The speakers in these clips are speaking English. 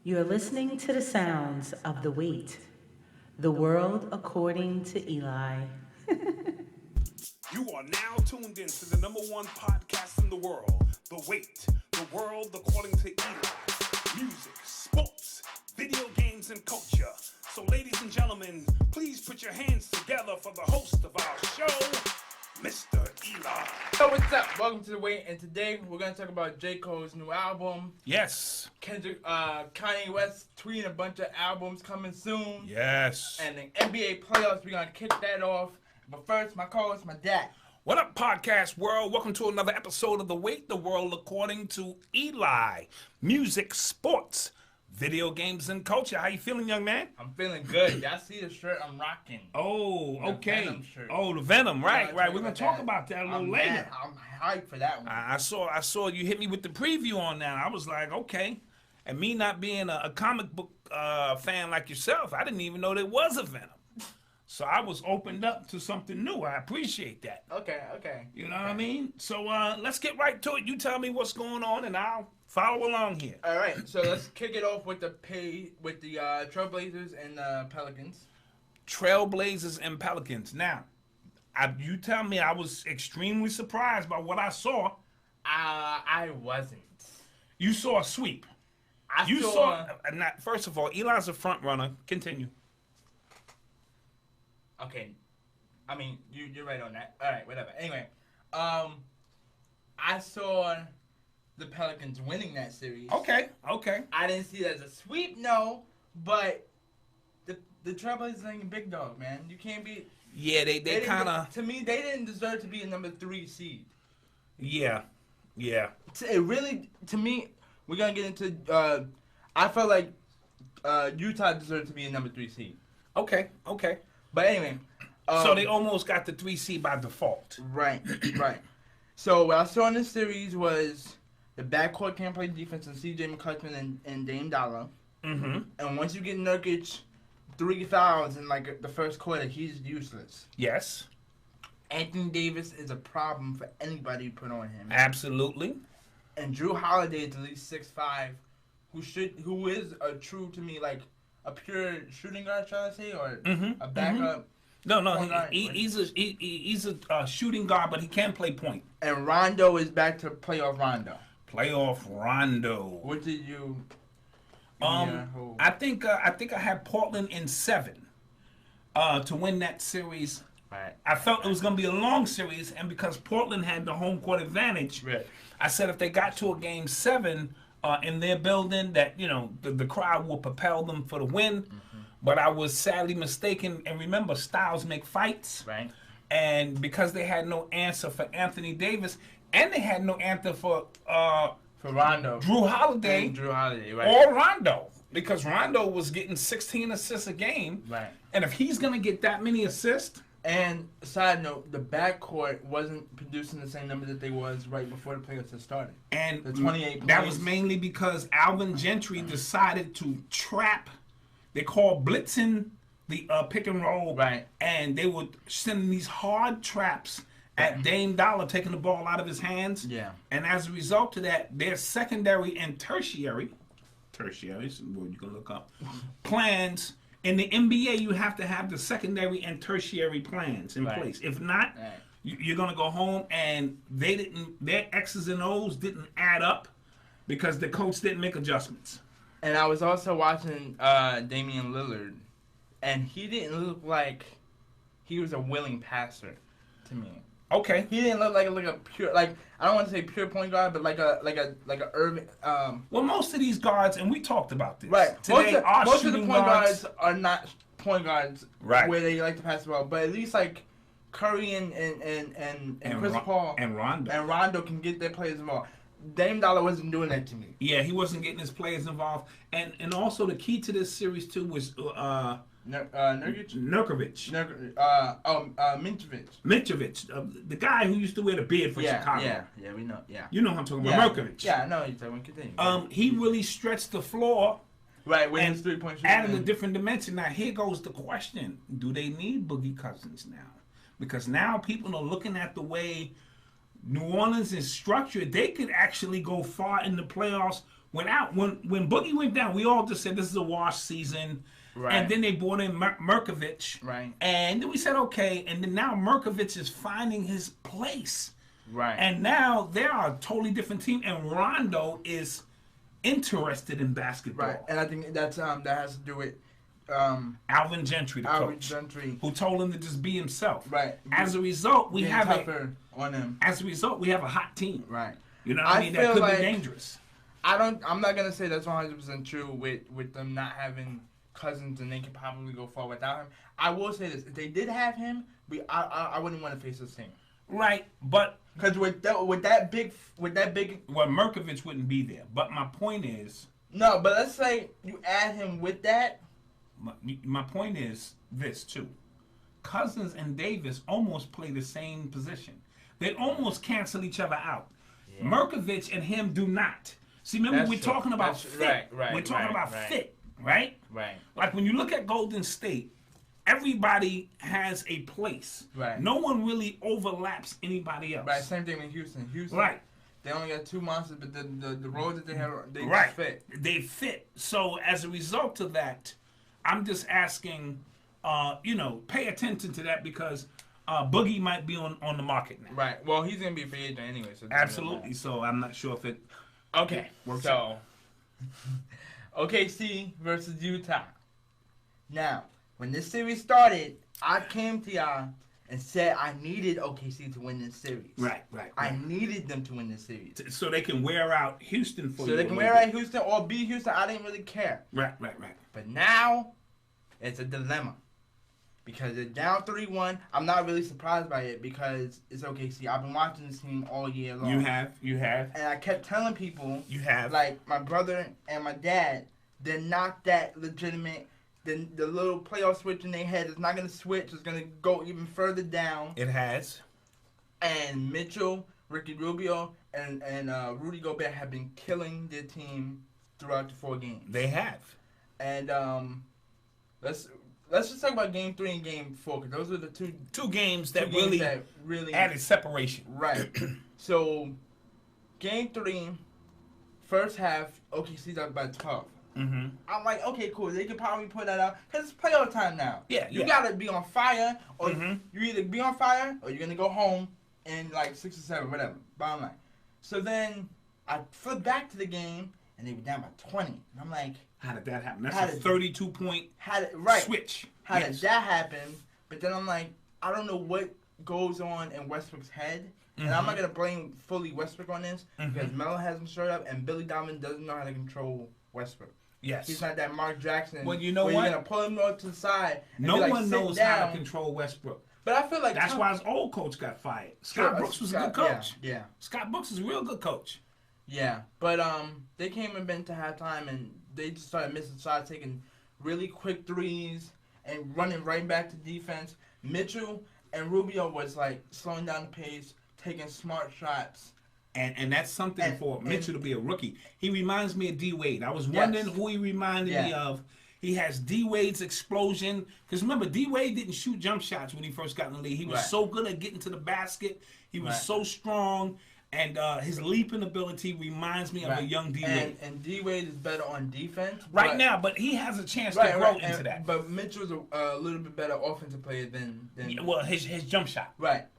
You are listening to the sounds of the WATE, the world according to Eli. You are now tuned in to the #1 podcast in the world, The Wait, the world according to Eli. Music, sports, video games, and culture. So ladies and gentlemen, please put your hands together for the host of our show, Mr. Eli. So what's up? Welcome to The Wait, and today we're going to talk about J. Cole's new album. Yes. Kanye West tweeting a bunch of albums coming soon. Yes. And the NBA playoffs, we're going to kick that off. But first, my co-host, my dad. What up, podcast world? Welcome to another episode of The Wait, the world according to Eli. Music, sports, video games, and culture. How you feeling, young man? I'm feeling good. Y'all see the shirt I'm rocking? Oh, okay. Venom shirt. Oh, the Venom, right, Yeah, right. We're gonna talk about that a little later. I'm hyped for that one. I saw you hit me with the preview on that. I was like, okay. And me not being a comic book fan like yourself, I didn't even know there was a Venom. So I was opened up to something new. I appreciate that. Okay. You know what I mean? So let's get right to it. You tell me what's going on, and I'll follow along here. All right, so let's kick it off with the Trailblazers and the Pelicans. Trailblazers and Pelicans. Now, you tell me, I was extremely surprised by what I saw. I wasn't. You saw a sweep. First of all, Eli's a front runner. Continue. Okay, I mean you're right on that. All right, whatever. Anyway, I saw the Pelicans winning that series. Okay. I didn't see it as a sweep, no, but the Trailblazers ain't big dog, man. You can't be. Yeah, they kind of. To me, they didn't deserve to be a number 3 seed. Yeah. It really, to me, we're gonna get into. I felt like Utah deserved to be a number 3 seed. Okay. But anyway. So they almost got the 3 seed by default. Right. So what I saw in this series was the backcourt can't play defense and C.J. McCutcheon and Dame Dollar. Mm-hmm. And once you get Nurkic 3 fouls in like the first quarter, he's useless. Yes. Anthony Davis is a problem for anybody you put on him. Absolutely. And Drew Holiday is at least 6'5", who is a true to me like a pure shooting guard, shall I say, or a backup. No, he's a shooting guard, but he can play point. And Rondo is back to playoff Rondo. What did you? I think I had Portland in 7 to win that series. Right. I felt it was going to be a long series, and because Portland had the home court advantage, right. I said if they got to a game 7 in their building, that the crowd will propel them for the win. Mm-hmm. But I was sadly mistaken, and remember, styles make fights. Right. And because they had no answer for Anthony Davis, and they had no answer for Rondo, Drew Holiday, right. or Rondo, because Rondo was getting 16 assists a game. Right. And if he's going to get that many assists. And side note, the backcourt wasn't producing the same number that they was right before the playoffs had started. And the 28 that points. was mainly because Alvin Gentry decided to trap. They called blitzing the pick and roll. Right. And they would send these hard traps at Dame Dollar, taking the ball out of his hands. Yeah. And as a result of that, their secondary and tertiary is the word you can look up, plans. In the NBA, you have to have the secondary and tertiary plans in place. If not, you're going to go home, and their X's and O's didn't add up because the coach didn't make adjustments. And I was also watching Damian Lillard, and he didn't look like he was a willing passer to me. Okay. He didn't look like a pure, like, I don't want to say pure point guard, but like a urban. Well, most of these guards, and we talked about this. Right. Today, most of the point guards are not point guards. Right. Where they like to pass the ball, but at least like Curry and Chris Paul and Rondo can get their players involved. Dame Dollar wasn't doing that to me. Yeah, he wasn't getting his players involved, and also the key to this series too was Nurkic? Mitrovic, the guy who used to wear the beard for Chicago. Yeah, we know. Yeah, you know who I'm talking about, Mirkovic. Yeah, I know you're talking. Continue. He really stretched the floor. Right, with his 3-point shooting. Adding a different dimension. Now here goes the question: do they need Boogie Cousins now? Because now people are looking at the way New Orleans is structured. They could actually go far in the playoffs when Boogie went down, we all just said this is a wash season. Right. And then they brought in Merkovich. Right. And then we said, okay. And then now Merkovich is finding his place. Right. And now they are a totally different team. And Rondo is interested in basketball. Right. And I think that's that has to do with Alvin Gentry, the coach, Gentry, who told him to just be himself. Right. As a result, we have on him. As a result, we have a hot team. Right. You know what I mean? That could be dangerous. I'm not gonna say that's 100% true with them not having Cousins, and they can probably go far without him. I will say this: if they did have him, I wouldn't want to face this team. Right, but because with that big, well, Merkovich wouldn't be there. But my point is, no. But let's say you add him with that. My point is this too: Cousins and Davis almost play the same position. They almost cancel each other out. Yeah. Merkovich and him do not. See, remember we're talking about fit. Right, we're talking about fit. Right? Right. Like when you look at Golden State, everybody has a place. Right. No one really overlaps anybody else. Right. Same thing with Houston. Right. They only got two monsters, but the roles that they have, they just fit. They fit. So as a result of that, I'm just asking, pay attention to that because Boogie might be on the market now. Right. Well, he's gonna be a free agent anyway. So absolutely. So I'm not sure if it. Okay. So. OKC versus Utah. Now, when this series started, I came to y'all and said I needed OKC to win this series. Right. I needed them to win this series. So they can wear out Houston for you. So they can wear out Houston or beat Houston. I didn't really care. Right. But now, it's a dilemma. Because they're down 3-1. I'm not really surprised by it because it's OKC. I've been watching this team all year long. You have. And I kept telling people. You have. Like, my brother and my dad, they're not that legitimate. The little playoff switch in their head is not going to switch. It's going to go even further down. It has. And Mitchell, Ricky Rubio, and Rudy Gobert have been killing their team throughout the 4 games. They have. And Let's just talk about Game 3 and Game 4, because those are the two games that really added separation. Right. So, Game 3, first half, OKC's up by 12. Mm-hmm. I'm like, okay, cool. They could probably put that out, because it's playoff time now. Yeah, You got to be on fire, or mm-hmm. you either be on fire, or you're going to go home in like 6 or 7, whatever. Bottom line. So then, I flipped back to the game, and they were down by 20. And I'm like... How did that happen? That's a 32-point switch. How did that happen? But then I'm like, I don't know what goes on in Westbrook's head. Mm-hmm. And I'm not going to blame fully Westbrook on this because Melo hasn't showed up and Billy Donovan doesn't know how to control Westbrook. Yes. He's not that Mark Jackson. Well, you know what? You're going to pull him to the side. And no one knows how to control Westbrook. But I feel like... That's why his old coach got fired. Scott Brooks was a good coach. Yeah. Scott Brooks is a real good coach. Yeah. But they came and been to halftime and they just started missing shots, taking really quick threes and running right back to defense. Mitchell and Rubio was like slowing down the pace, taking smart shots. And that's something for Mitchell to be a rookie. He reminds me of D Wade. I was wondering who he reminded me of. He has D Wade's explosion. Because remember, D Wade didn't shoot jump shots when he first got in the league. He was so good at getting to the basket. He was so strong. And his leaping ability reminds me of a young D Wade. And D Wade is better on defense now, but he has a chance to grow into that. But Mitchell's a little bit better offensive player than his jump shot.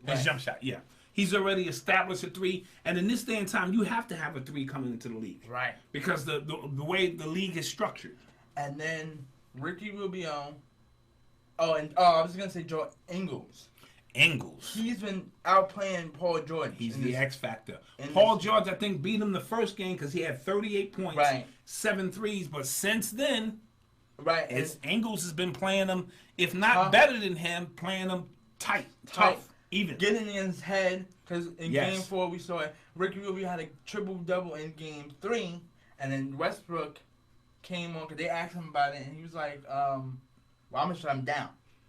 His jump shot. Yeah, he's already established a 3, and in this day and time, you have to have a 3 coming into the league. Right. Because the way the league is structured. And then Ricky Rubio. I was gonna say Joe Ingles. He's been outplaying Paul George. He's the X factor. Paul George, I think, beat him the first game because he had 38 points, 7 threes. But since then, Ingles has been playing him, if not better than him, playing him tough, even. Getting in his head, because in Game 4 we saw it. Ricky Rubio had a triple-double in Game 3, and then Westbrook came on because they asked him about it, and he was like, well, I'm going to shut him down.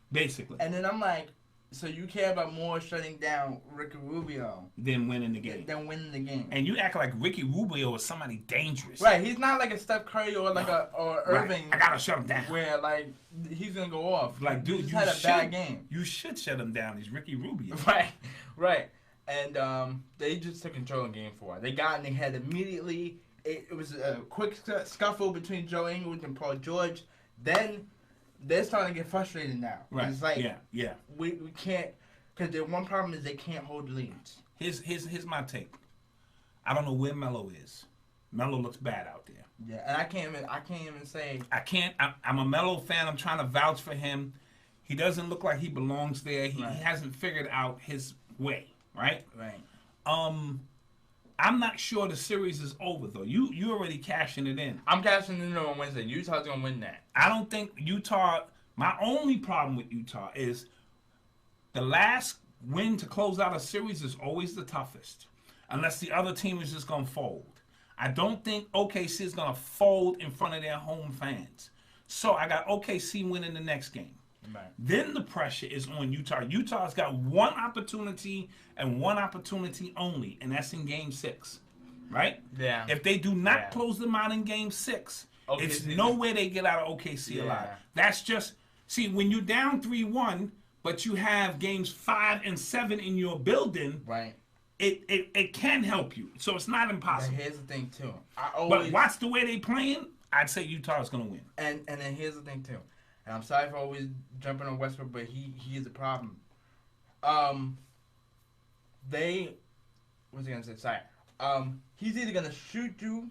Basically. And then I'm like, so you care about more shutting down Ricky Rubio than winning the game. And you act like Ricky Rubio is somebody dangerous. Right. He's not like a Steph Curry or like or Irving. I gotta shut him down. Where like he's gonna go off. Like, dude, he just had a bad game. You should shut him down. He's Ricky Rubio. Right. And they just took control in Game 4. They got in their head immediately, it was a quick scuffle between Joe Ingles and Paul George. Then they're starting to get frustrated now. Right. It's like yeah. we can't, because the one problem is they can't hold the leads. Here's my take. I don't know where Melo is. Melo looks bad out there. Yeah, and I can't even say. I'm a Melo fan. I'm trying to vouch for him. He doesn't look like he belongs there. He Right. hasn't figured out his way. Right. Right. I'm not sure the series is over though. You already cashing it in. I'm cashing it in on Wednesday. Utah's gonna win that. I don't think Utah. My only problem with Utah is the last win to close out a series is always the toughest, unless the other team is just gonna fold. I don't think OKC is gonna fold in front of their home fans. So I got OKC winning the next game. Right. Then the pressure is on Utah. Utah's got one opportunity and one opportunity only, and that's in Game 6, right? Yeah. If they do not close them out in Game 6, it's OKC. no way they get out of OKC alive. That's just, see, when you're down 3-1, but you have games 5 and 7 in your building, Right. it can help you. So it's not But impossible. here's the thing too. But watch the way they playing, I'd say Utah's going to win. And then here's the thing too. And I'm sorry for always jumping on Westbrook, but he is a problem. What's he gonna say? Sorry. He's either gonna shoot you,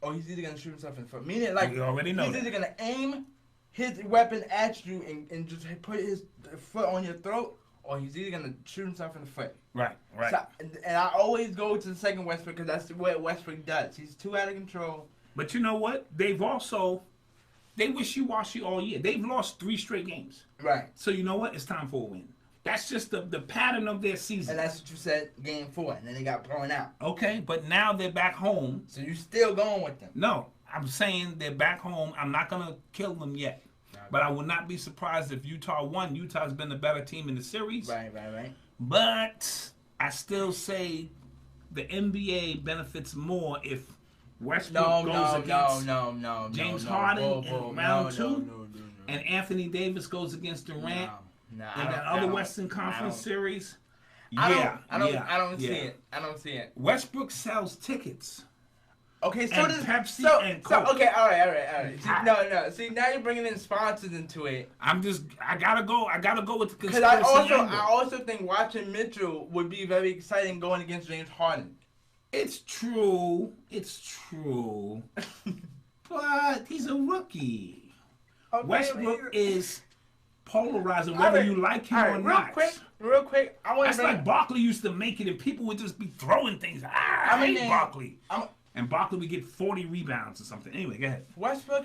or he's either gonna shoot himself in the foot. Meaning, like, We already know he's that. either gonna aim his weapon at you and just put his foot on your throat, or he's either gonna shoot himself in the foot. Right. So, and I always go to the second Westbrook because that's what Westbrook does. He's too out of control. But you know what? They wishy-washy all year. They've lost 3 straight games. Right. So you know what? It's time for a win. That's just the pattern of their season. And that's what you said, Game 4, and then they got blown out. Okay, but now they're back home. So you still going with them? No, I'm saying they're back home. I'm not going to kill them yet. But I would not be surprised if Utah won. Utah's been the better team in the series. Right. But I still say the NBA benefits more if Westbrook goes against James Harden in round 2, and Anthony Davis goes against Durant in that other Western Conference series. I don't see it. I don't see it. Westbrook sells tickets. Okay, so And does Pepsi and So, Coke. okay, all right. See, no. See, now you're bringing in sponsors into it. I gotta go with the Because conspiracy angle. I also think watching Mitchell would be very exciting going against James Harden. It's true, but he's a rookie. Okay, Westbrook is polarizing, All whether right, you like him all or right, not. Real quick, I want That's to like Barkley used to make it, and people would just be throwing things. I hate Barkley. And Barkley would get 40 rebounds or something. Anyway, go ahead. Westbrook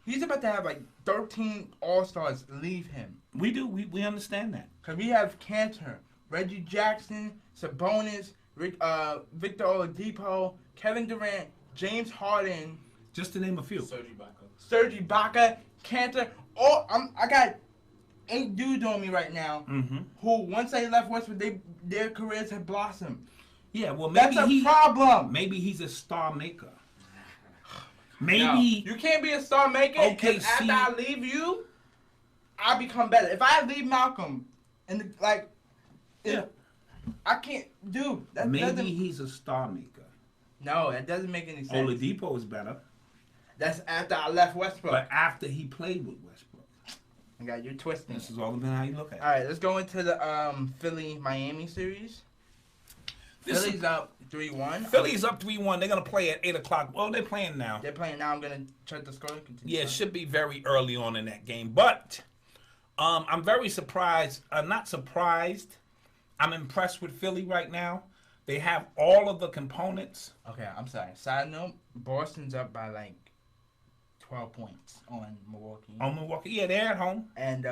he's about to have like 13 All-Stars leave him. We do. We understand that. Because we have Cantor, Reggie Jackson, Sabonis, Victor Oladipo, Kevin Durant, James Harden, Just to name a few. Serge Ibaka, Cantor. I got 8 dudes on me right now who, once they left Westbrook, their careers have blossomed. Yeah, well, maybe That's a problem. Maybe he's a star maker. No, Maybe you can't be a star maker. Okay, if after I leave you, I become better. If I leave Malcolm, I can't, dude. maybe he's a star maker. No, that doesn't make any sense. Oladipo is better, That's after I left Westbrook. but after he played with Westbrook, I got you twisting. this is all about how you look at it. All right, let's go into the Philly-Miami series. Philly's up 3-1. Philly's up 3-1. They're gonna play at 8 o'clock. Well, they're playing now. They're playing now. I'm gonna check the score. Continue. Yeah, it should be very early on in that game. But I'm very surprised. Not surprised. I'm impressed with Philly right now. They have all of the components. Okay, I'm sorry. Side note: Boston's up by like 12 points on Milwaukee. On Milwaukee, yeah, they're at home. And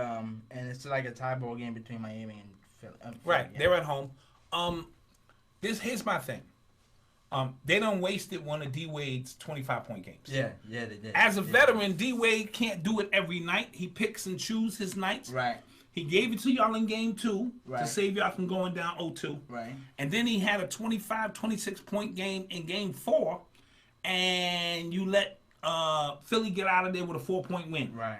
it's like a tie ball game between Miami and Philly. Right, yeah. they're at home. Here's my thing. They done wasted one of D Wade's 25-point games. Yeah, they did. As a veteran, D Wade can't do it every night. He picks and chooses his nights. Right. He gave it to y'all in game 2 to Right. save y'all from going down 0-2. Right. And then he had a 25, 26-point game in game 4, and you let Philly get out of there with a 4-point win. Right.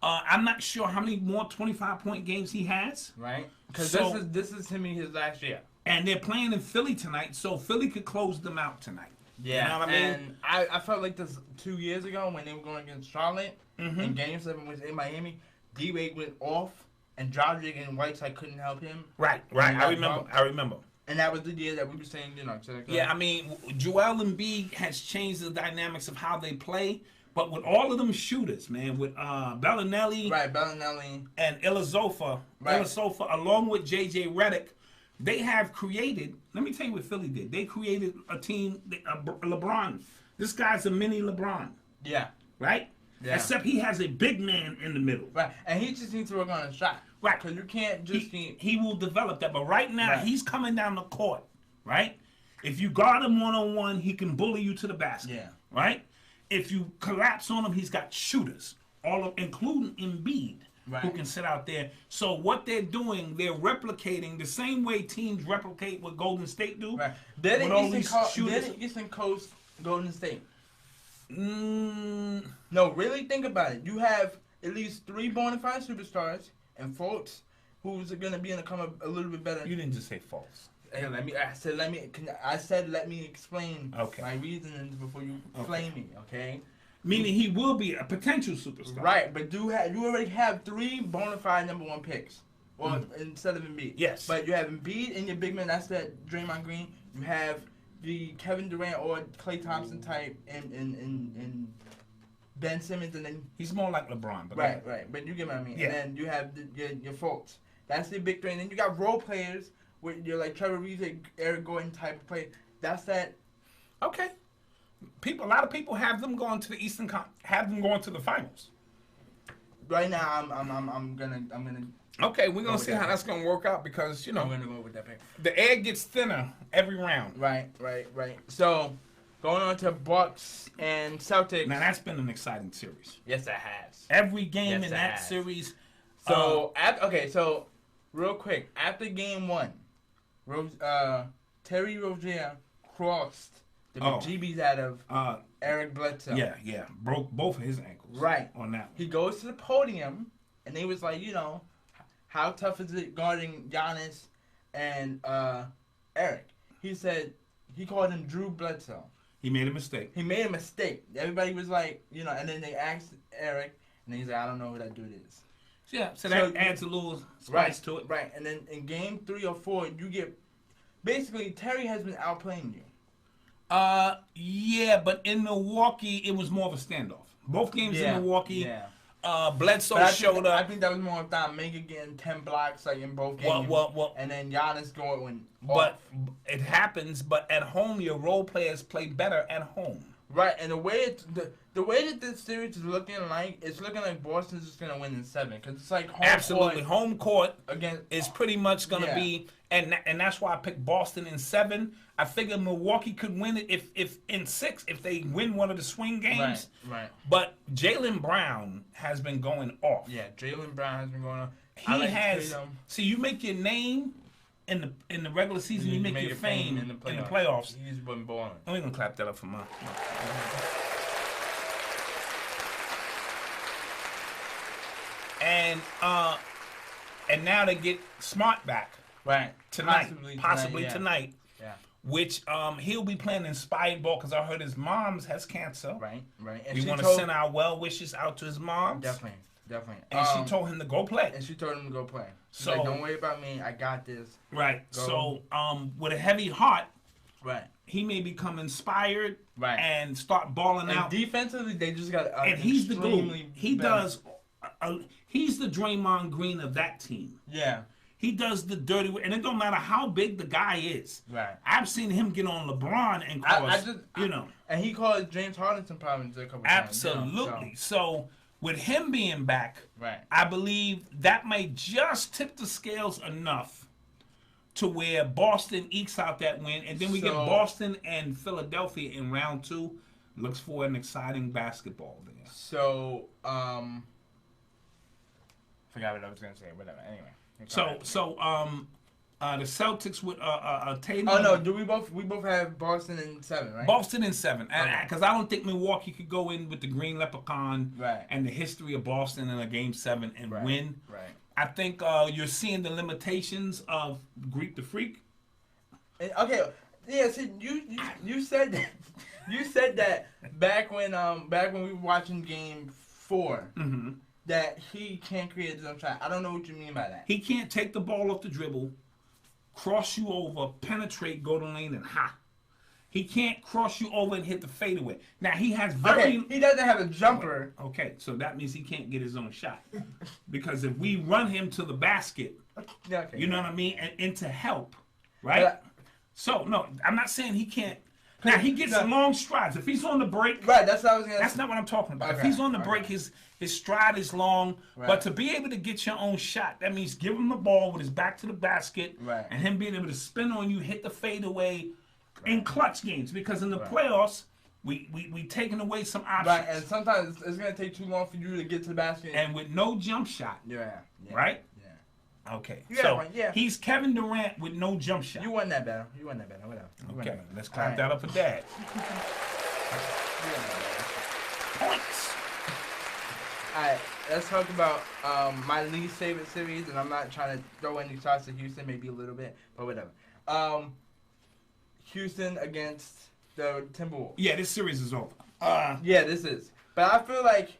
I'm not sure how many more 25-point games he has. Right. Because So- this is to me his last year. And they're playing in Philly tonight, so Philly could close them out tonight. Yeah, you know what I mean? And I felt like this 2 years ago when they were going against Charlotte in Game 7 was in Miami. D-Wade went off, and Dragic and Whiteside couldn't help him. Right. I remember. And that was the year that we were saying, Yeah, I mean, Joel Embiid has changed the dynamics of how they play, but with all of them shooters, man, with Bellinelli, and Ilyasova, along with J.J. Redick, they have created. Let me tell you what Philly did. They created a team, LeBron. This guy's a mini LeBron. Yeah. Right. Yeah. Except he has a big man in the middle. Right, and he just needs to work on his shot. Right. Because you can't just he will develop that. But right now, he's coming down the court, right? If you guard him one-on-one, he can bully you to the basket. Yeah. Right? If you collapse on him, he's got shooters, including Embiid, who can sit out there. So what they're doing, they're replicating the same way teams replicate what Golden State do. Right. They're the Eastern Coast Golden State. No, really think about it. You have at least 3 bona fide superstars and Fultz, who's going to be in come a little bit better. You didn't just say false. Hey, let me explain my reasons before you flame me, okay? Meaning he will be a potential superstar. Right, but you already have 3 bona fide #1 picks. Well, instead of Embiid. Yes. But you have Embiid in your big man. That's that Draymond Green. You have the Kevin Durant or Klay Thompson type and Ben Simmons, and then he's more like LeBron. But right. But you get what I mean. Yeah. And then you have your folks. That's the big three. And then you got role players with your like Trevor Reeves, Eric Gordon type of player. That's that. Okay. A lot of people have them going to the have them going to the finals. Right now, I'm gonna. Okay, we're gonna see how that's gonna work out because I'm gonna go with that pick. The air gets thinner every round. Right. So, going on to Bucks and Celtics. Now that's been an exciting series. Yes, it has. Every game in that series. So so real quick after Game 1, Terry Rozier crossed the GBs out of Eric Bledsoe. Yeah, broke both of his ankles. Right on that one. He goes to the podium and they was like, how tough is it guarding Giannis and Eric? He said he called him Drew Bledsoe. He made a mistake. Everybody was like, and then they asked Eric, and he's like, I don't know who that dude is. Yeah, so that adds a little spice to it. Right, and then in Game 3 or 4, you get basically Terry has been outplaying you. Yeah, but in Milwaukee, it was more of a standoff. Both games in Milwaukee. Yeah. Bledsoe showed up. I think that was more about Mega getting 10 blocks like in both games. Well, and then Giannis going But it happens, but at home, your role players play better at home. Right, and the way that this series is looking like, it's looking like Boston's just going to win in 7. Because it's like home court again is pretty much going to be, and that's why I picked Boston in 7. I figured Milwaukee could win it if in 6, if they win one of the swing games. Right. But Jaylen Brown has been going off. Yeah, Jaylen Brown has been going off. He has. See, you make your name in the regular season, you make your fame in the playoffs. He's been balling. I'm gonna clap that up for mine. And now they get Smart back. Right. Possibly tonight. Yeah. Which he'll be playing inspired ball because I heard his mom's has cancer. Right. And we want to send our well wishes out to his mom. Definitely. And she told him to go play. She's like, don't worry about me. I got this. Right. Go. So with a heavy heart, right, he may become inspired. Right. And start balling out. Defensively, they just got. And he's the glue. He does. He's the Draymond Green of that team. Yeah. He does the dirty work, and it don't matter how big the guy is. Right. I've seen him get on LeBron and cause, And he caused James Harden some problems a couple times. Absolutely. So with him being back, right, I believe that may just tip the scales enough to where Boston ekes out that win, and then we get Boston and Philadelphia in round 2. Looks for an exciting basketball there. So, forgot what I was gonna say. Whatever. Anyway. The Celtics with Tatum. Oh no, we both have Boston in 7, right? Boston in 7, because I don't think Milwaukee could go in with the Green Leprechaun and the history of Boston in a Game 7 and win. Right. I think you're seeing the limitations of Greek the Freak. Okay, yeah. See, you said that. You said that back when we were watching Game 4 Mm-hmm. that he can't create his own shot. I don't know what you mean by that. He can't take the ball off the dribble, cross you over, penetrate, go to lane, and ha. He can't cross you over and hit the fadeaway. Now he has very. Okay, he doesn't have a jumper. Okay, so that means he can't get his own shot. Because if we run him to the basket, Yeah, okay. you know what I mean, and into help, right? So no, I'm not saying he can't. Now he gets long strides. If he's on the break, Right, that's what I was gonna. that's not what I'm talking about. If Okay, he's on the okay. break, his stride is long. Right. But to be able to get your own shot, that means give him the ball with his back to the basket, Right. and him being able to spin on you, hit the fadeaway in clutch games. Because in the Right. playoffs, we taking away some options. Right, and sometimes it's gonna take too long for you to get to the basket. And with no jump shot, yeah. right? Yeah. Okay, You got so one, yeah. he's Kevin Durant with no jump shot. You won that battle. Whatever. You won Okay, that battle. let's clap All right. that up for Dad. You won that Points. battle. All right, let's talk about my least favorite series, and I'm not trying to throw any shots at Houston, maybe a little bit, but whatever. Houston against the Timberwolves. Yeah, this series is over. Yeah, this is. But I feel like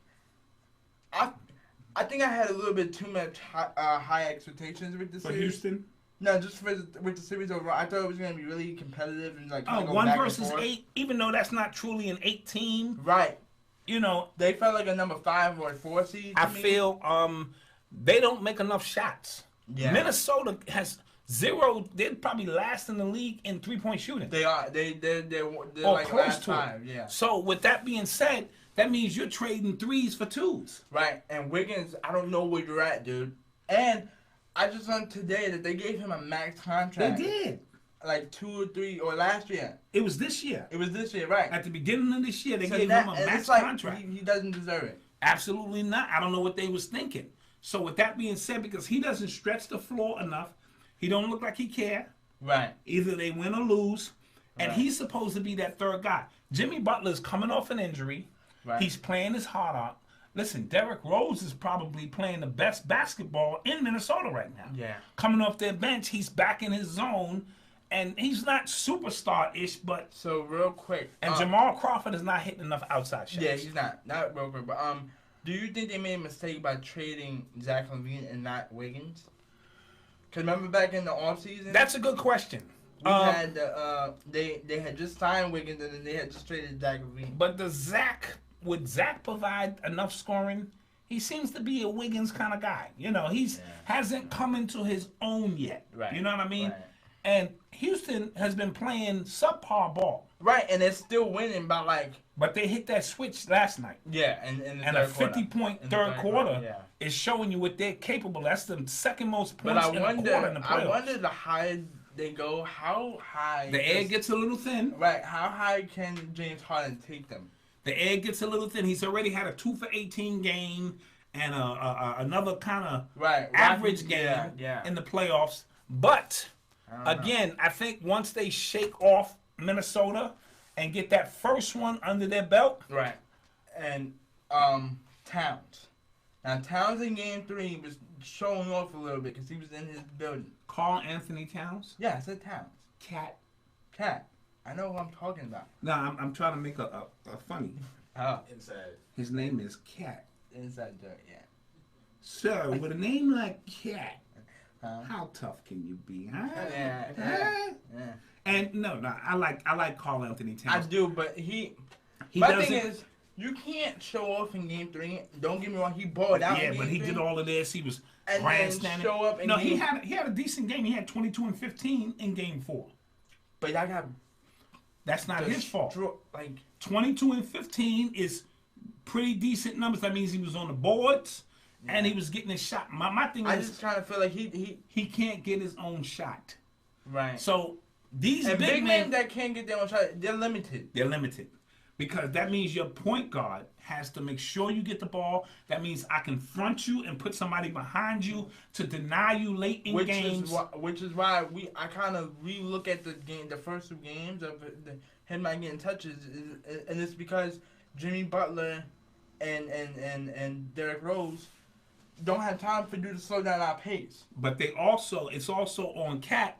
I think I had a little bit too much high expectations with the For series. Houston? No, just with the series overall. I thought it was gonna be really competitive and like kinda go 1 back and versus forth. 8, even though that's not truly an 8 team, Right. you know, They felt like a number 5 or 4 seed. To I me. feel they don't make enough shots. Yeah. Minnesota has 0. They're probably last in the league in 3-point shooting. They are. They're or like close last to 5. it. Yeah. So with that being said, that means you're trading 3s for 2s. Right. And Wiggins, I don't know where you're at, dude. And I just learned today that they gave him a max They contract. did. Like 2 or 3 or last year. It was this year. It was this year, right? At the beginning of this year, they So gave that- him a and max it's like contract. He doesn't deserve it. Absolutely not. I don't know what they was thinking. So with that being said, because he doesn't stretch the floor enough, he don't look like he care. Right. Either they win or lose, and Right. he's supposed to be that third guy. Jimmy Butler's coming off an injury. Right. He's playing his heart out. Listen, Derrick Rose is probably playing the best basketball in Minnesota right now. Yeah. Coming off their bench, he's back in his zone, and he's not superstar-ish, but So real quick. and Jamal Crawford is not hitting enough outside shots. Yeah, he's not real quick. But do you think they made a mistake by trading Zach LaVine and not Wiggins? Cause remember back in the offseason, That's a good question. we had they had just signed Wiggins and then they had just traded Zach LaVine. But would Zach provide enough scoring? He seems to be a Wiggins kind of guy. You know, hasn't come into his own yet. Right. You know what I mean? Right. And Houston has been playing subpar ball, Right, and they're still winning by like but they hit that switch last night. yeah, and the And a third quarter. 50-point In the third quarter yeah. is showing you what they're capable. That's the second most But points I in a quarter in the playoffs. wonder the higher they go, how high The air gets a little thin. right. How high can James Harden take them? The air gets a little thin. He's already had a 2 for 18 game and another kind of Right, average Rocky- game yeah. in the playoffs. But I don't know. again, I think once they shake off Minnesota and get that first one under their belt, Right. And Towns. Now Towns in game 3 was showing off a little bit because he was in his building. Carl Anthony Towns, Yeah, I said Towns. cat. Cat. I know who I'm talking about. No, I'm trying to make a funny. Oh, Inside. His name is Cat. inside dirt, yeah. So with a name like Cat, Huh? how tough can you be, huh? Yeah, Huh? yeah. And no, I like Carl Anthony I Towns. do, but he He thing is, you can't show off in game 3. Don't get me wrong, he balled out. Yeah, in but game he 3, did all of this. He was and then grandstanding. show up in No, game. he had a decent game. He had 22 and 15 in game 4. But I got That's not his fault. Like 22 and 15 is pretty decent numbers. That means he was on the boards and he was getting his shot. My thing I is just kind of feel like he can't get his own shot. right. So these And big big men, men that can't get their own shot, they're limited. they're limited. Because that means your point guard has to make sure you get the ball. That means I can front you and put somebody behind you to deny you late in games. Which is why I kind of relook at the game, the first 2 games of him not getting touches, and it's because Jimmy Butler and Derrick Rose don't have time for you to slow down our pace. But it's also on Cat.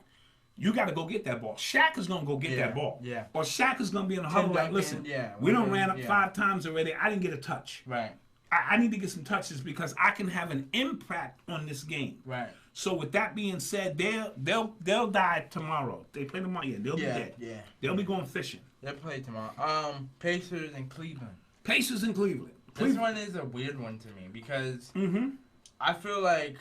You got to go get that ball. Shaq is going to go get that ball. Yeah. Or Shaq is going to be in the huddle like, listen, we don't ran up 5 times already. I didn't get a touch. Right. I need to get some touches because I can have an impact on this game. Right. So with that being said, they'll die tomorrow. They play tomorrow. Yeah, they'll be dead. Yeah. They'll be going fishing. They'll play tomorrow. Pacers and Cleveland. Pacers in Cleveland. This one is a weird one to me because Mm-hmm. I feel like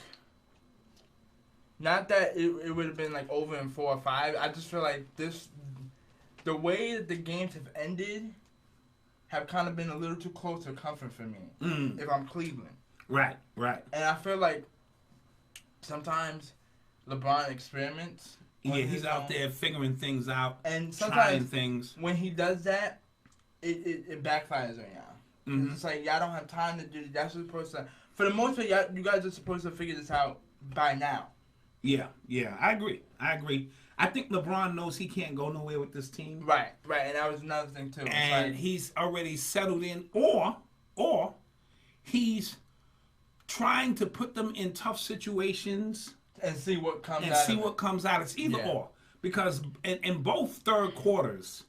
not that it would have been like over in 4 or 5. I just feel like the way that the games have ended have kind of been a little too close to comfort for me. If I'm Cleveland. Right. And I feel like sometimes LeBron experiments. Yeah, he's out there figuring things out, and trying sometimes things. when he does that, it backfires on y'all. Mm-hmm. It's like y'all don't have time to do it. Y'all supposed to, for the most part, you guys are supposed to figure this out by now. Yeah, I agree. I think LeBron knows he can't go nowhere with this team. Right, and that was another thing too. And he's already settled in, or he's trying to put them in tough situations and see what comes and out. see what comes out. It's either or, because in both third quarters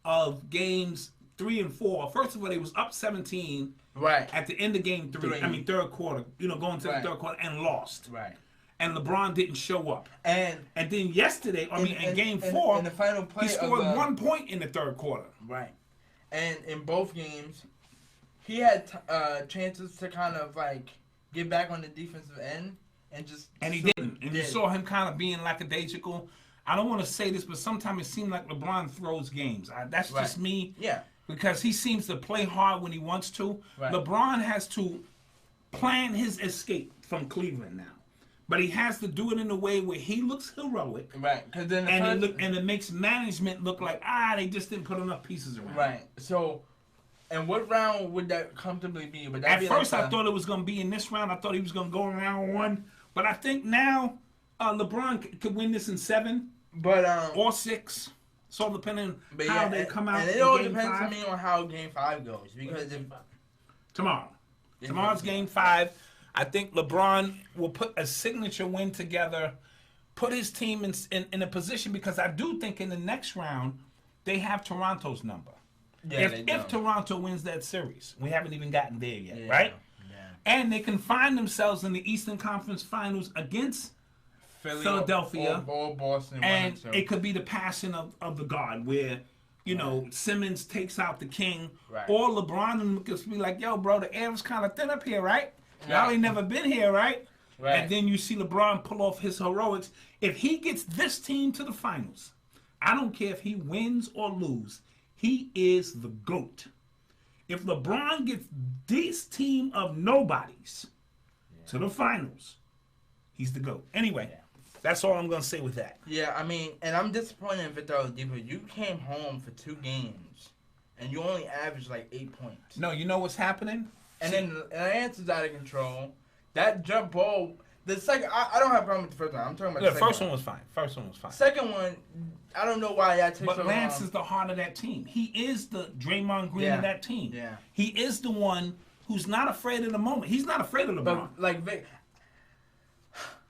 of games 3 and 4, first of all, they was up 17 at the end of game 3. I mean third quarter, going to the third quarter and lost. Right. And LeBron didn't show up. And then yesterday, in game 4, in the final play, he scored 1 point in the third quarter. Right. And in both games, he had chances to kind of like get back on the defensive end and he didn't. And you saw him kind of being lackadaisical. I don't want to say this, but sometimes it seemed like LeBron throws games. That's just me. Yeah. Because he seems to play hard when he wants to. Right. LeBron has to plan his escape from Cleveland now. But he has to do it in a way where he looks heroic. Right. Cause then and it makes management look like, they just didn't put enough pieces around. Right. So, and what round would that comfortably be? At first, I thought it was going to be in this round. I thought he was going to go in round 1. But I think now LeBron could win this in 7 or 6. So depending on how they come out. And it all depends to me on how game 5 goes. Because Tomorrow's game 5. I think LeBron will put a signature win together, put his team in a position, because I do think in the next round they have Toronto's number. Yeah, if Toronto wins that series, we haven't even gotten there yet, right? Yeah. And they can find themselves in the Eastern Conference Finals against Philadelphia or Boston, and it could be the passing of the guard where Simmons takes out the king, or LeBron and could be like, yo, bro, the air was kind of thin up here, right? Y'all ain't never been here, right? And then you see LeBron pull off his heroics. If he gets this team to the finals, I don't care if he wins or lose, he is the GOAT. If LeBron gets this team of nobodies to the finals, he's the GOAT. Anyway, that's all I'm going to say with that. Yeah, I mean, and I'm disappointed in Victor Oladipo. You came home for 2 games, and you only averaged like 8 points. No, you know what's happening? And then the answer's out of control. That jump ball, the second, I don't have a problem with the first one. I'm talking about the first one was fine. Second one, I don't know why I take so long. But Lance is the heart of that team. He is the Draymond Green of that team. Yeah. He is the one who's not afraid of the moment. He's not afraid of LeBron. But like Vic,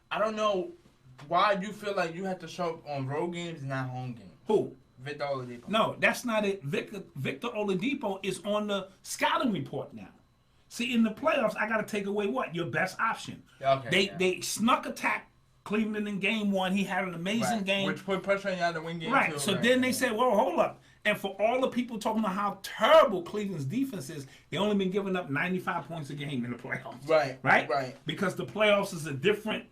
I don't know why you feel like you have to show up on road games and not home games. Who? Victor Oladipo. No, that's not it. Victor Oladipo is on the scouting report now. See, in the playoffs, I got to take away what? Your best option. Okay. They snuck attack Cleveland in game 1. He had an amazing game. Which put pressure on you to win game 2. Right. So then they said, well, hold up. And for all the people talking about how terrible Cleveland's defense is, they only been giving up 95 points a game in the playoffs. Right. Because the playoffs is a different.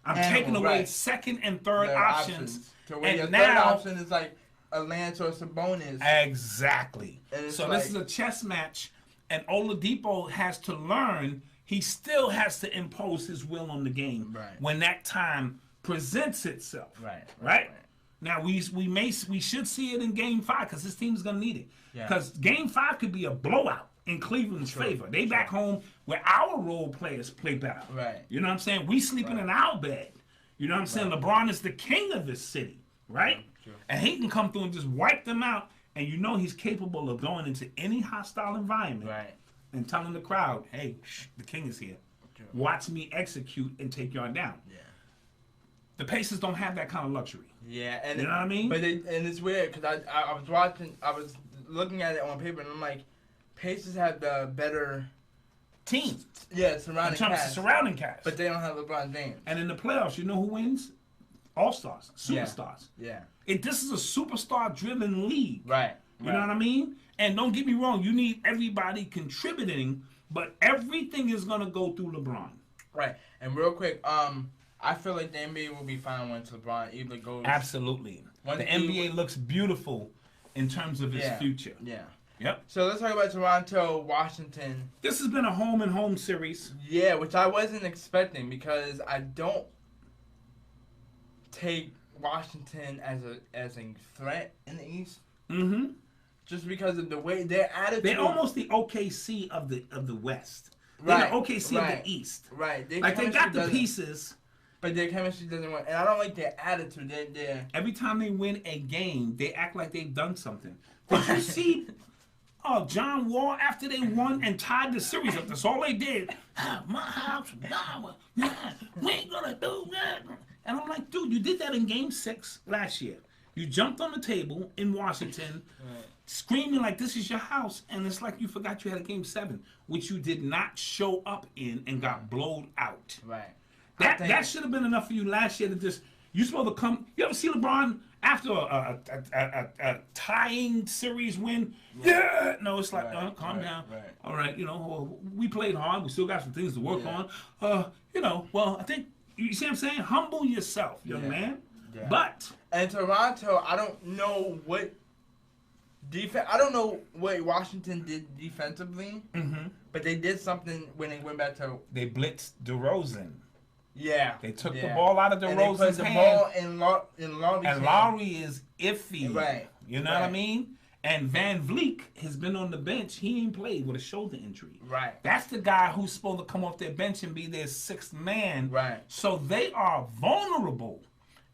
I'm taking away second and third options. To where your third option is like a Lance or Sabonis. Exactly. So this is a chess match. And Oladipo has to learn, he still has to impose his will on the game when that time presents itself. Right? Now, we should see it in Game 5 because this team's going to need it. Because Game 5 could be a blowout in Cleveland's favor. They back home where our role players play better. You know what I'm saying? We sleeping in our bed. You know what I'm saying? LeBron is the king of this city. Right? And he can come through and just wipe them out. And you know he's capable of going into any hostile environment and telling the crowd, hey, the king is here. Watch me execute and take y'all down. The Pacers don't have that kind of luxury. Yeah, and You know what I mean? But it's weird because I was looking at it on paper, and I'm like, Pacers have the better Team. Yeah, In surrounding terms of cast. surrounding cast. But they don't have LeBron James. And in the playoffs, you know who wins? All-stars. Superstars. Yeah. This is a superstar-driven league. Right. You know what I mean? And don't get me wrong, you need everybody contributing, but everything is going to go through LeBron. Right. And real quick, I feel like the NBA will be fine once LeBron either goes. Absolutely. The NBA looks beautiful in terms of its future. Yeah. Yep. So let's talk about Toronto, Washington. This has been a home-and-home series. Yeah, which I wasn't expecting because I don't take Washington as a threat in the East. Mm-hmm. Just because of the way their attitude. They're almost the OKC of the West. Right. They're the OKC of the East. Right. They got the pieces. But their chemistry doesn't work. And I don't like their attitude. Every time they win a game, they act like they've done something. Did you see John Wall after they won and tied the series up? That's all they did. My house, we ain't gonna do that. And I'm like, dude, you did that in Game 6 last year. You jumped on the table in Washington, screaming like this is your house, and it's like you forgot you had a Game 7, which you did not show up in and got blowed out. Right. That should have been enough for you last year to just, you supposed to come. You ever see LeBron after a tying series win? Yeah. No, it's like, calm down. Right. All right, we played hard. We still got some things to work on. Well, I think, you see what I'm saying? Humble yourself, young man. Yeah. But. And Toronto, I don't know what Washington did defensively, but they did something when they went back to. They blitzed DeRozan. Yeah. They took the ball out of DeRozan's hand. And they put the ball in Lowry's hand. Lowry is iffy. Right. You know what I mean? And Van Vliet has been on the bench. He ain't played with a shoulder injury. Right. That's the guy who's supposed to come off their bench and be their sixth man. Right. So they are vulnerable.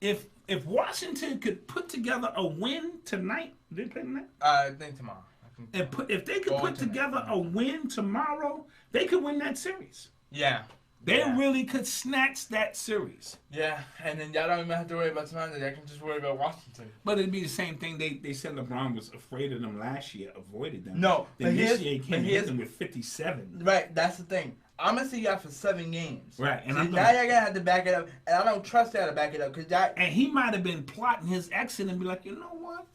If Washington could put together a win tonight, they play tonight? I think tomorrow. If they could put together a win tomorrow, they could win that series. Yeah. They really could snatch that series. Yeah, and then y'all don't even have to worry about Toronto. Y'all can just worry about Washington. But it'd be the same thing. They said LeBron was afraid of them last year, avoided them. No, then this year he came hit them with 57. Right, that's the thing. I'm gonna see y'all for 7 games. Right, and now y'all gonna have to back it up, and I don't trust y'all to back it up because y'all. And he might have been plotting his exit and be like, you know what?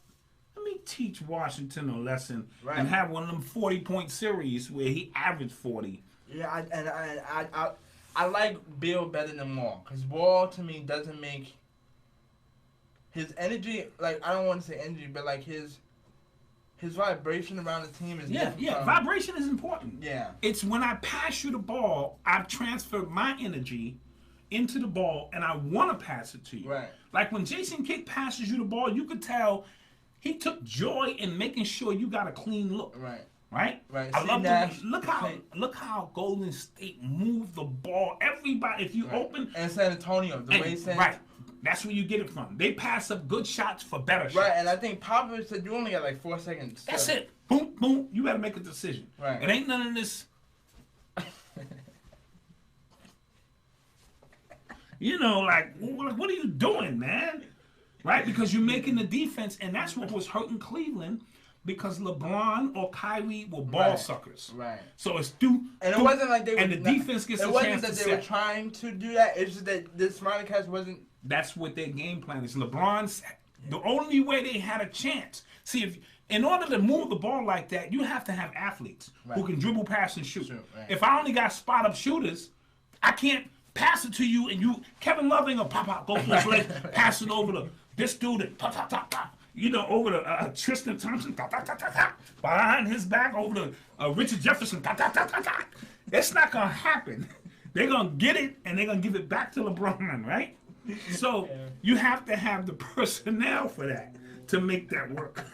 Let me teach Washington a lesson and have one of them 40-point series where he averaged 40. Yeah, I like Bill better than Wall because Wall to me doesn't make his energy, like, I don't want to say energy, but like his vibration around the team is different. Yeah, vibration is important. Yeah. It's when I pass you the ball, I've transferred my energy into the ball and I want to pass it to you. Right. Like when Jason Kidd passes you the ball, you could tell he took joy in making sure you got a clean look. Right. Right. I love that. Look how Golden State moved the ball. Everybody, if you open and San Antonio, the way San. Right. That's where you get it from. They pass up good shots for better shots. Right, and I think Popovich said you only got like 4 seconds. That's it. Boom, boom. You got to make a decision. Right. It ain't none of this. Like what are you doing, man? Right? Because you're making the defense, and that's what was hurting Cleveland. Because LeBron or Kyrie were ball suckers. Right. So it's and it wasn't like they were. And the defense gets a chance to set. It wasn't that they were trying to do that. It's just that this surrounding cast wasn't. That's what their game plan is. LeBron's the only way they had a chance. See, in order to move the ball like that, you have to have athletes who can dribble, pass, and shoot. If I only got spot up shooters, I can't pass it to you and you Kevin Love ain't gonna pop, go for his leg, pass it over to this dude and pop. Over to Tristan Thompson, behind his back, over to Richard Jefferson, It's not going to happen. They're going to get it, and they're going to give it back to LeBron, right? So you have to have the personnel for that to make that work.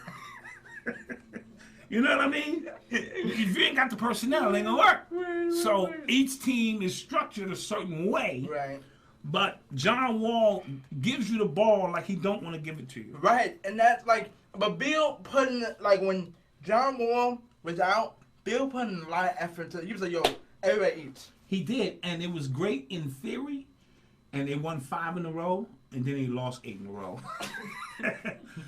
You know what I mean? If you ain't got the personnel, it ain't going to work. So each team is structured a certain way. Right. But John Wall gives you the ball like he don't want to give it to you. Right, and that's like, but Bill putting, like when John Wall was out, Bill put in a lot of effort he was like, yo, everybody eats. He did, and it was great in theory, and they won 5 in a row, and then he lost 8 in a row.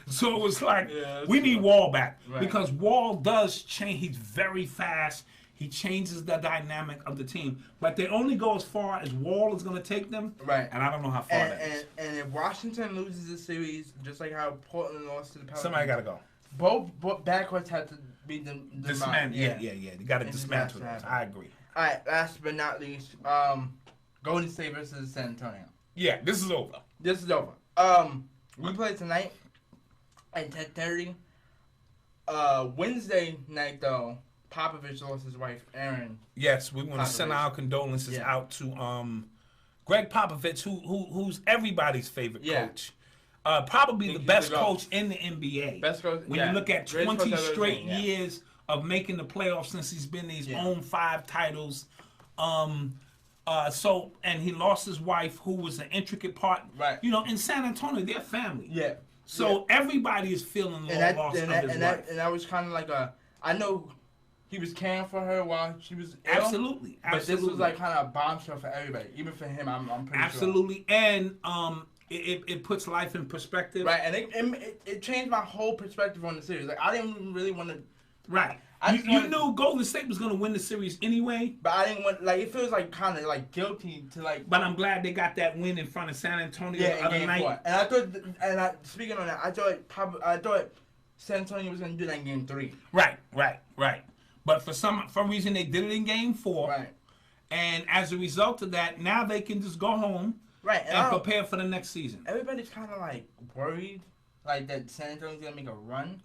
So it was like, Yeah, we need Wall back. Right. Because Wall does change. He's very fast. He changes the dynamic of the team. But they only go as far as Wall is going to take them. Right. And I don't know how far that is. And if Washington loses the series, just like how Portland lost to the Pelicans, Somebody got to go. both backcourts have to be Dismantle. Yeah. They got to It just dismantle has those. to happen. I agree. All right, last but not least, Golden State versus San Antonio. Yeah, this is over. This is over. We play tonight at 10:30. Wednesday night though, Popovich lost his wife, Erin. Yes, we want to send Popovich. our condolences Yeah. out to Greg Popovich, who's everybody's favorite Yeah. coach. Probably Think the he's best the GOAT. coach in the NBA. Best coach. When yeah. you look at Greatest coach 20 I've ever straight seen, yeah. years of making the playoffs since he's been these Yeah. own 5 titles. And he lost his wife, who was an intricate part. Right. You know, in San Antonio, they're family. Yeah. So everybody is feeling the loss of his wife. And that was kind of like I know he was caring for her while she was ill. Absolutely. But this was like kind of a bombshell for everybody, even for him. I'm pretty sure. Absolutely. And it puts life in perspective. Right, and it changed my whole perspective on the series. Like I didn't really want to. Right. I You just wanted- knew Golden State was going to win the series anyway. But I didn't want, like, it feels like kind of like guilty to like. But I'm glad they got that win in front of San Antonio Yeah, the in other game night. 4. And I thought, speaking on that, I thought San Antonio was gonna do that in game 3. Right. But for some reason they did it in game 4. Right. And as a result of that, now they can just go home Right. and prepare for the next season. Everybody's kind of like worried, like that San Antonio's gonna make a run.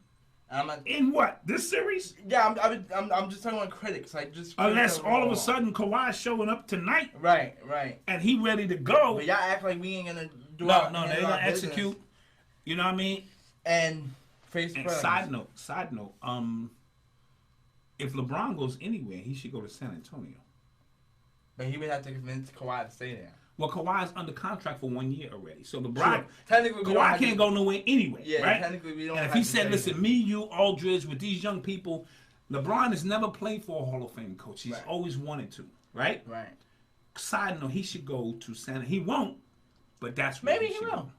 And I'm like, In what? This series? yeah, I'm just talking about critics, like just. Unless critics all of a overall. sudden Kawhi's showing up tonight Right. and he ready to go. But y'all act like we ain't gonna do No, our- they're handle gonna our business execute. You know what I mean? and face And predators. side note, if LeBron goes anywhere, he should go to San Antonio. But he would have to convince Kawhi to stay there. Well, Kawhi's under contract for 1 year already, so Sure. LeBron, Technically, we don't Kawhi have can't to, go nowhere anyway, Yeah, right? technically we don't. And if have he to said, say "Listen, that. me, you, Aldridge, with these young people," LeBron has never played for a Hall of Fame coach. He's Right. always wanted to, right? Right. Side note, he should go to San. He won't, but that's where Maybe he should will. go.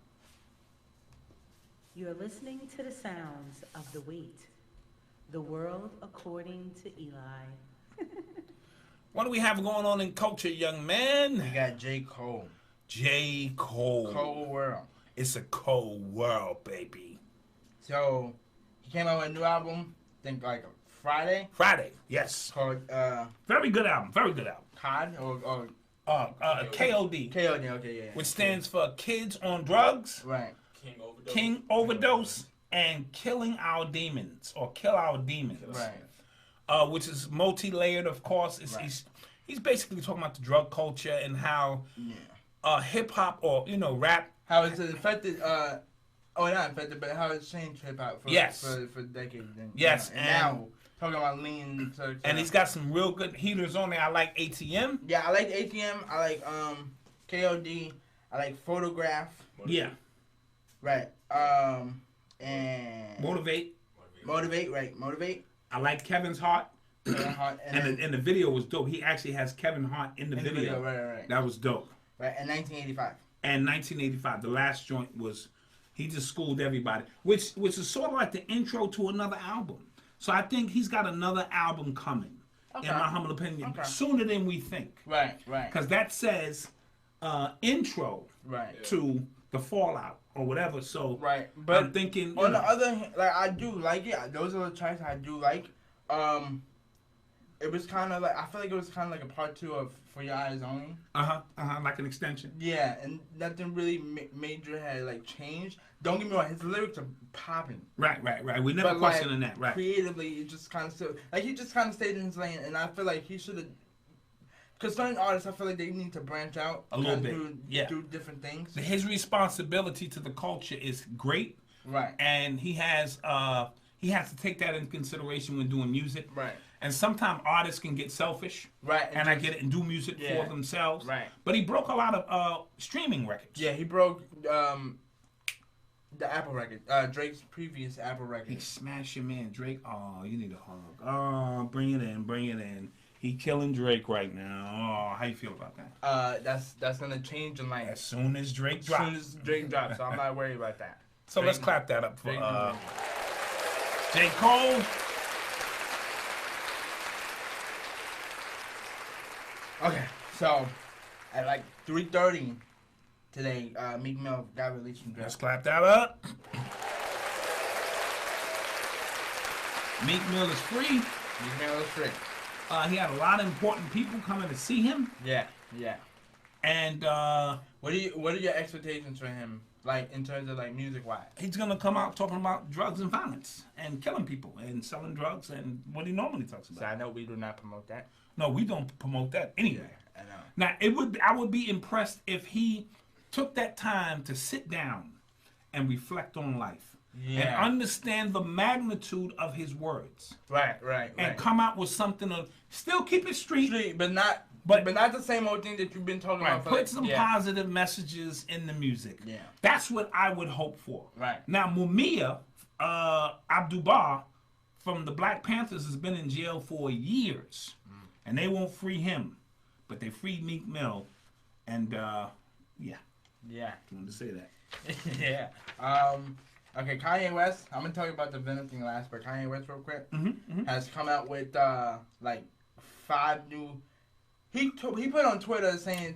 You're listening to the sounds of the WATE, the world according to Eli. What do we have going on in culture, young man? We got J. Cole. J. Cole. Cold World. It's a cold world, baby. So he came out with a new album. I think like Friday. Friday, yes. Called Very good album. Very good album. COD or KOD, KOD. Okay, yeah. which stands for Kids on Drugs, Right. King Overdose, and Killing Our Demons, or Kill Our Demons. Right. Which is multi-layered, of course. Right. He's basically talking about the drug culture and how Yeah. hip hop or rap. How it's affected. Not affected, but how it's changed hip hop for Yes. for decades. And, Yes, and now talking about lean. And he's got some real good heaters on there. I like ATM. Yeah, I like ATM. I like KOD. I like Photograph. Yeah. Right. And Motivate. Motivate. Right. Motivate. I like Kevin's Heart. And the video was dope. He actually has Kevin Hart in the video. Right. That was dope. Right. And 1985. And 1985, the last joint was, he just schooled everybody, which is sort of like the intro to another album. So I think he's got another album coming, in my humble opinion, sooner than we think. Right. Because that says intro Right. to the Fallout or whatever. So Right. But I'm thinking, on the other hand, like I do like it. Those are the tracks I do like. It was kind of like, I feel like it was kind of like a part 2 of For Your Eyes Only. like an extension. Yeah, and nothing really major had like changed. Don't get me wrong, his lyrics are popping. Right. We never But questioning like, that. Right. creatively, it just kind of still like he just kind of stayed in his lane, and I feel like he should have. Because certain artists, I feel like they need to branch out A little kinda bit, do different things. His responsibility to the culture is great, Right. and he has to take that into consideration when doing music. Right. And sometimes artists can get selfish. Right. And I get it, and do music Yeah. for themselves. Right. But he broke a lot of streaming records. Yeah, he broke the Apple record, Drake's previous Apple record. He smashed your man Drake. Oh, you need a hug. Oh, bring it in. He killing Drake right now. Oh, how you feel about that? That's gonna change in like As soon as Drake as soon drops. as Drake drops. So I'm not worried about that. So let's Drake- clap that up for Drake- J. Cole. Okay, so at like 3:30 today, Meek Mill got released from jail. Let's clap that up. Meek Mill is free. Meek Mill is free. He had a lot of important people coming to see him, Yeah, yeah. and What are your expectations for him, like in terms of like music wise? he's gonna come out talking about drugs and violence and killing people and selling drugs and what he normally talks So about. I know we do not promote that. No, we don't promote that anyway. I know. Now, I would be impressed if he took that time to sit down and reflect on life and Yeah. understand the magnitude of his words Right. and come out with something of still keep it street, But not But- not the same old thing that you've been talking right? about. For Put like, some yeah. positive messages in the music. Yeah. That's what I would hope for. Right. Now, Mumia Abdu'l-Jabbar from the Black Panthers has been in jail for years, and they won't free him, but they freed Meek Mill, and yeah, Yeah. I wanted to say that. Yeah. Okay, Kanye West. I'm gonna tell you about the Venom thing last, but Kanye West, real quick, has come out with like 5 new. He put on Twitter saying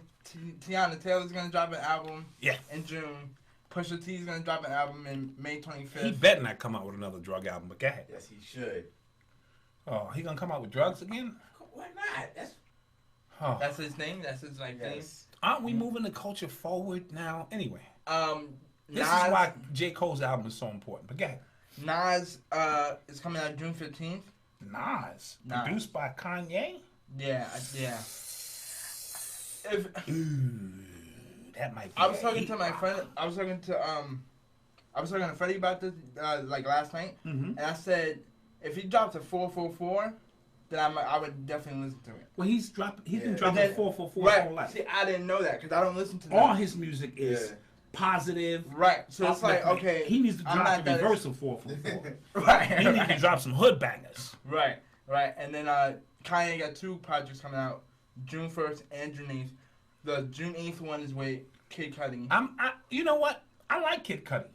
Tiana Taylor's gonna drop an album Yeah. in June. Pusha T's gonna drop an album in May 25th. He better not come out with another drug album, but go ahead. Yes, he should. Oh, he gonna come out with drugs again? Why not? That's Oh. That's his thing. That's his like yes. Aren't we moving the culture forward now? Anyway, thing. this Nas, is why J. Cole's album is so important. But go ahead. Nas is coming out June 15th. Nas, Nas. produced by Kanye. Yeah. If That might be. I was a talking hit. to my friend. I was talking to Freddie about this like last night, Mhm. and I said if he dropped a 444, then I would definitely listen to it. Well, he's been Yeah. dropping But then- 444 Right. all life. See, I didn't know that because I don't listen to that. All his music is Yeah. positive. Right. So it's like uplifting. okay. He needs to I'm drop not the that- reverse of 444. Right. He needs to drop some hood bangers. Right. And then Kanye got 2 projects coming out, June 1st and June 8th. The June 8th one is with Kid Cudi. You know what? I like Kid Cudi,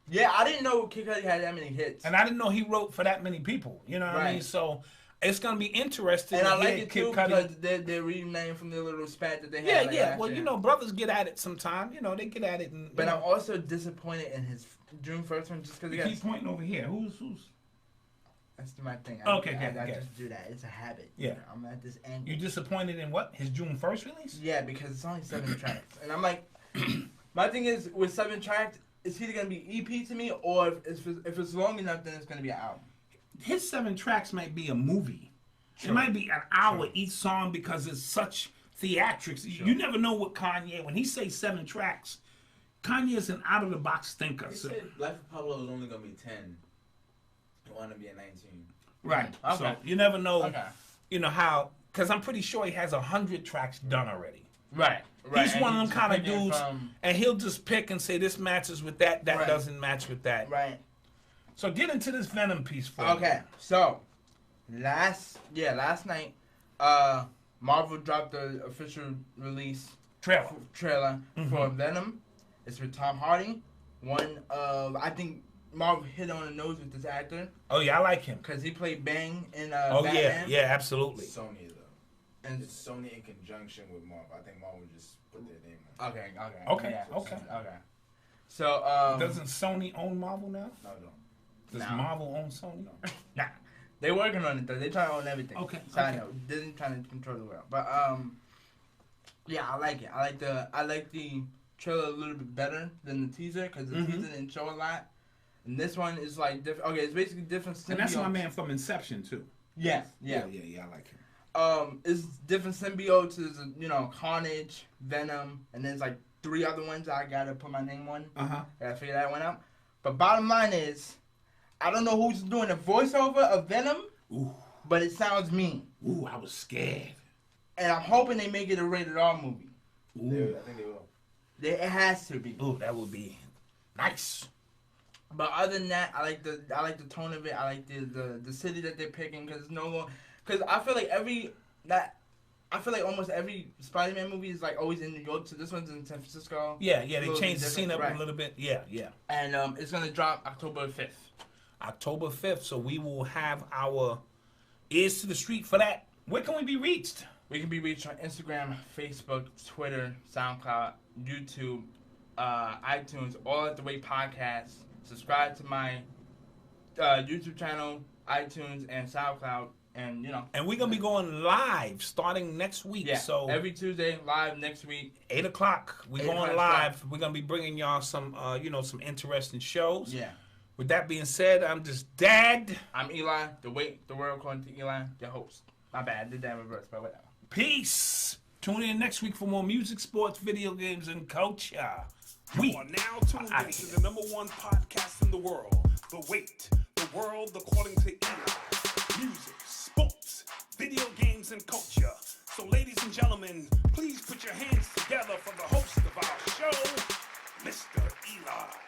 Yeah, I didn't know Kid Cudi had that many hits. and I didn't know he wrote for that many people. You know what I Right. mean? So it's gonna be interesting. And to I like hear it Kid too Cudi. because they're renamed from the little spat that they had. Yeah, like, yeah. last Well, year. you know, brothers get at it sometime. You know, they get at it. And, But you I'm know, also disappointed in his June 1st one just because he you got. keep pointing over here. Who's? That's my thing. Okay, I okay. just do that. It's a habit. Yeah. You know, I'm at this angle. You disappointed in what? His June 1st release? Yeah, because it's only 7 tracks, and I'm like, my thing is with 7 tracks, it's either gonna be EP to me, or if it's long enough, then it's gonna be an album. His 7 tracks might be a movie. Sure. It might be an hour each song because it's such theatrics. Sure. You never know what Kanye, when he says 7 tracks, Kanye is an out of the box thinker. He So, said Life of Pablo was only gonna be 10. He wanted to be at 19. right. So Okay. you never know, Okay. you know, how, because I'm pretty sure he has 100 tracks done already. Right. He's and one of them he's kind of picking dudes, from- and he'll just pick and say this matches with that, that Right. doesn't match with that. Right. So get into this Venom piece for me. Okay. So, last night, Marvel dropped the official release Trailer. trailer for Venom. It's with Tom Hardy. One of I think Marvel hit on the nose with this actor Oh yeah, I like him. because he played Bang in Oh Batman. yeah, absolutely. Sony though. And It's Sony in conjunction with Marvel. I think Marvel just put their name on it. okay. Okay, Yeah. okay. So Doesn't Sony own Marvel now? No, don't. Does No. Marvel own Sony? Nah. they working on it though. They trying to own everything. Okay, Side okay. note, Disney trying to control the world. But yeah, I like it. I like the trailer a little bit better than the teaser because the teaser didn't show a lot. And this one is like different. Okay, it's basically different. And that's my symbiotes. man from Inception too. Yeah. Yeah, I like him. It's different symbiotes. There's Carnage, Venom, and there's like 3 other ones I gotta put my name on. Uh-huh. I gotta figure that one out. But bottom line is, I don't know who's doing the voiceover of Venom, Ooh, but it sounds mean. ooh, I was scared. And I'm hoping they make it a rated R movie. Ooh, I think they will. It has to be. ooh, that would be nice. But other than that, I like the tone of it. I like the city that they're picking because I feel like every that I feel like almost every Spider-Man movie is like always in New York, so this one's in San Francisco. Yeah, It's they a little changed the bit scene up different, a little bit. Yeah. And it's gonna drop October 5th. October 5th, so we will have our ears to the street for that. Where can we be reached? We can be reached on Instagram, Facebook, Twitter, SoundCloud, YouTube, iTunes, all at the WATE Podcast. Subscribe to my YouTube channel, iTunes, and SoundCloud, and you know. And we're gonna be going live starting next week. Yeah, So every Tuesday, live next week. 8 o'clock. We're 8 going o'clock. live. We're gonna be bringing y'all some, some interesting shows. Yeah. With that being said, I'm just Dad. I'm Eli, the world according to Eli, your host. My bad, I did that in reverse, but whatever. Peace. Tune in next week for more music, sports, video games, and culture. You are now tuned are into the #1 podcast in the world, The WATE, the world according to Eli. Music, sports, video games, and culture. So ladies and gentlemen, please put your hands together for the host of our show, Mr. Eli.